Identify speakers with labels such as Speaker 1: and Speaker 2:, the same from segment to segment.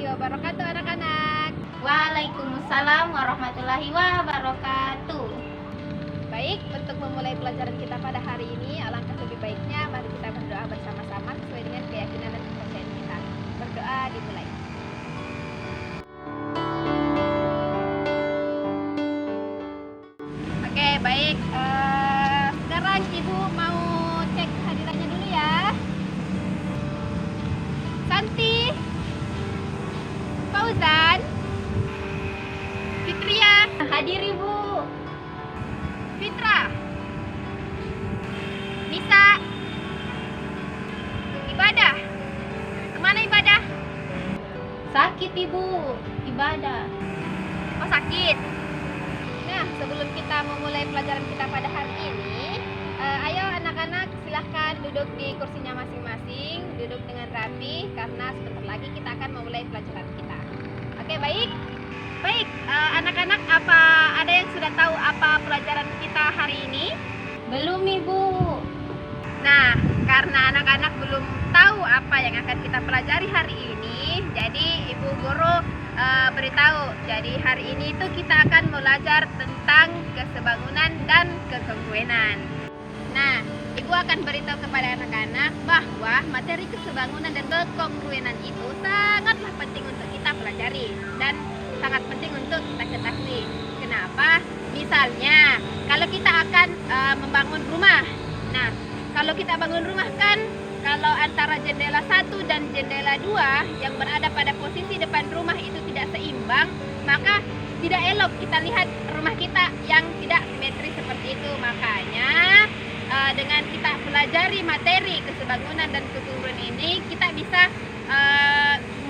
Speaker 1: wabarakatuh anak-anak.
Speaker 2: Waalaikumsalam warahmatullahi wabarakatuh.
Speaker 1: Baik, untuk memulai pelajaran kita pada hari ini, alangkah lebih baiknya mari kita berdoa bersama-sama sesuai dengan keyakinan dan kepercayaan kita. Berdoa dimulai. Oke, baik. Sekarang Ibu mau cek hadirannya dulu ya. Santi, Fauzan, Fitria,
Speaker 2: Hadir Ibu.
Speaker 1: Fitra, Nisa, Ibadah. Kemana Ibadah?
Speaker 2: Sakit Ibu, ibadah.
Speaker 1: Oh, sakit. Nah, sebelum kita memulai pelajaran kita pada hari ini, ayo anak-anak silahkan duduk di kursinya masing-masing, duduk dengan rapi karena sebentar lagi kita akan memulai pelajaran kita. Oke, baik. Baik, anak-anak, apa ada yang sudah tahu apa pelajaran kita hari ini?
Speaker 2: Belum Ibu.
Speaker 1: Nah, karena anak-anak belum tahu apa yang akan kita pelajari hari ini, jadi Ibu Guru beritahu. Jadi hari ini itu kita akan belajar tentang kesebangunan dan kekongruenan. Nah, Ibu akan beritahu kepada anak-anak bahwa materi kesebangunan dan kekongruenan itu sangatlah penting untuk kita pelajari dan sangat penting untuk kita ketahui. Kenapa? Misalnya, kalau kita akan membangun rumah. Nah, kalau kita bangun rumah kan, kalau antara jendela 1 dan jendela 2 yang berada pada posisi depan rumah itu tidak seimbang, maka tidak elok kita lihat rumah kita yang tidak simetris seperti itu. Makanya dengan kita pelajari materi kesebangunan dan kekongruenan ini, kita bisa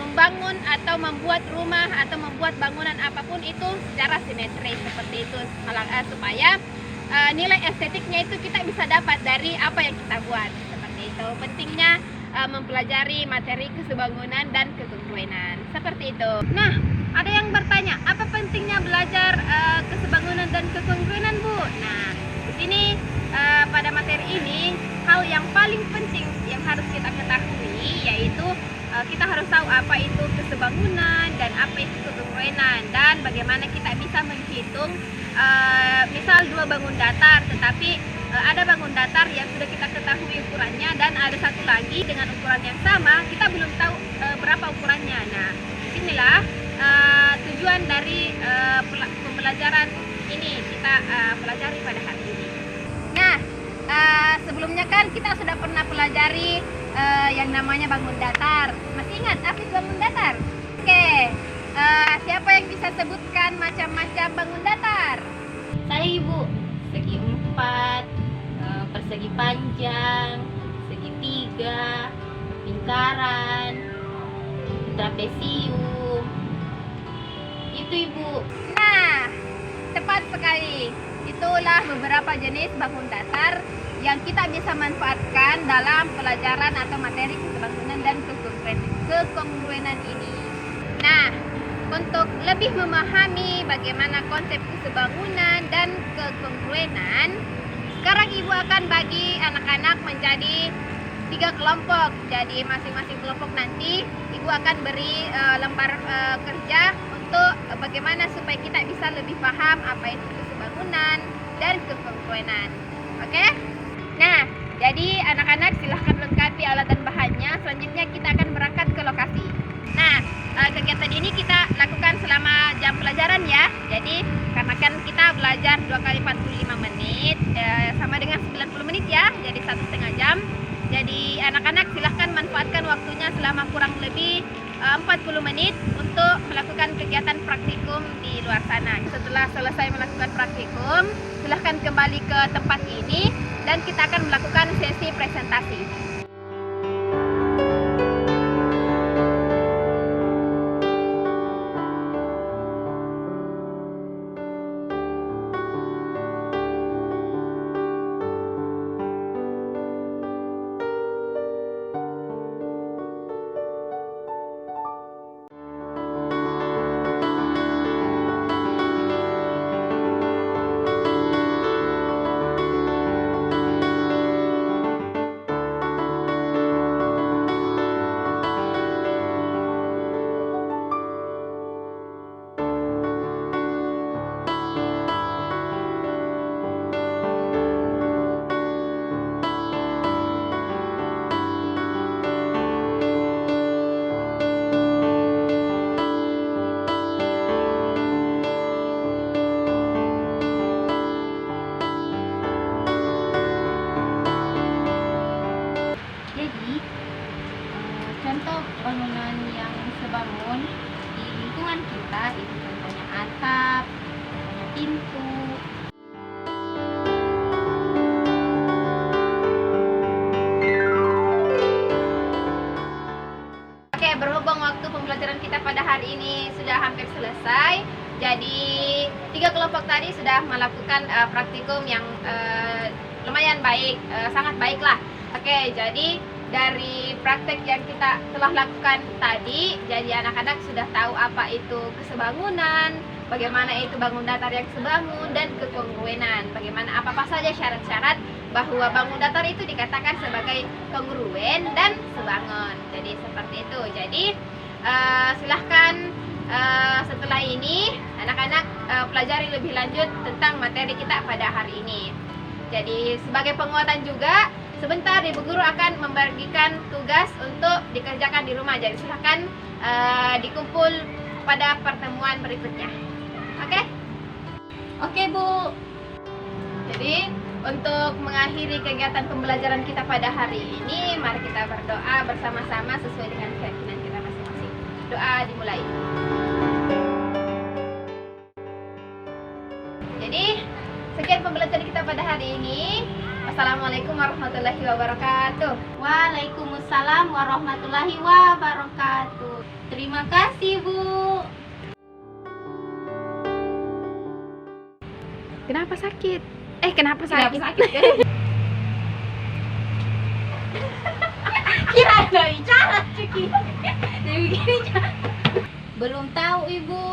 Speaker 1: membangun atau membuat rumah atau membuat bangunan apapun itu secara simetris seperti itu, supaya nilai estetiknya itu kita bisa dapat dari apa yang kita buat. Seperti itu pentingnya mempelajari materi kesebangunan dan kekongruenan seperti itu. Nah, ada yang bertanya, apa pentingnya belajar kesebangunan dan kekongruenan, Bu? Nah, di sini pada materi ini hal yang paling penting yang harus kita ketahui yaitu kita harus tahu apa itu kesebangunan dan apa itu kekongruenan, dan bagaimana kita bisa menghitung misal 2 bangun datar, tetapi ada bangun datar yang sudah kita ketahui ukurannya dan ada satu lagi dengan ukuran yang sama kita belum tahu berapa ukurannya. Nah, inilah tujuan dari pembelajaran ini kita pelajari pada hari ini. Nah, sebelumnya kan kita sudah pernah pelajari yang namanya bangun datar. Masih ingat apa itu bangun datar? Oke, siapa yang bisa sebutkan macam-macam bangun datar?
Speaker 2: Saya Ibu. Segi 4, persegi panjang, segitiga, lingkaran, trapesium. Itu Ibu.
Speaker 1: Nah, tepat sekali. Itulah beberapa jenis bangun datar yang kita bisa manfaatkan dalam pelajaran atau materi kesebangunan dan kekongruenan ini. Nah, untuk lebih memahami bagaimana konsep kesebangunan dan kekongruenan, sekarang Ibu akan bagi anak-anak menjadi 3 kelompok. Jadi masing-masing kelompok nanti Ibu akan beri lembar kerja untuk bagaimana supaya kita bisa lebih paham apa itu kesebangunan dan kekongruenan. Oke? Nah, jadi anak-anak silahkan lengkapi alat dan bahannya. Selanjutnya kita akan berangkat ke lokasi. Nah, kegiatan ini kita lakukan selama jam pelajaran ya. Jadi karena kan kita belajar 2 kali 45 menit, sama dengan 90 menit ya. Jadi 1,5 jam. Jadi anak-anak silahkan manfaatkan waktunya selama kurang lebih 40 menit untuk melakukan kegiatan praktikum di luar sana. Setelah selesai melakukan praktikum, silahkan kembali ke tempat ini dan kita akan melakukan sesi presentasi.
Speaker 2: bangunan kita. Itu contohnya atap, contohnya pintu.
Speaker 1: Oke, berhubung waktu pembelajaran kita pada hari ini sudah hampir selesai, jadi 3 kelompok tadi sudah melakukan praktikum yang lumayan baik, sangat baik lah. Oke, jadi dari praktek yang kita telah lakukan tadi, jadi anak-anak sudah tahu apa itu kesebangunan, bagaimana itu bangun datar yang sebangun, dan kekongruenan. Bagaimana apa saja syarat-syarat bahwa bangun datar itu dikatakan sebagai kongruen dan sebangun. Jadi seperti itu. Jadi silahkan setelah ini anak-anak pelajari lebih lanjut tentang materi kita pada hari ini. Jadi sebagai penguatan juga, sebentar Ibu Guru akan membagikan tugas untuk dikerjakan di rumah. Jadi silahkan dikumpul pada pertemuan berikutnya. Oke?
Speaker 2: Oke, Bu.
Speaker 1: Jadi untuk mengakhiri kegiatan pembelajaran kita pada hari ini, mari kita berdoa bersama-sama sesuai dengan keyakinan kita masing-masing. Doa dimulai. Jadi sekian pembelajaran kita pada hari ini. Wassalamualaikum warahmatullahi wabarakatuh.
Speaker 2: Waalaikumsalam warahmatullahi wabarakatuh. Terima kasih, Bu.
Speaker 1: Kenapa sakit? Kenapa
Speaker 2: Kenapa
Speaker 1: sakit?
Speaker 2: sakit? Kira ada bicara, Cuki. Jadi begini, belum tahu, Ibu.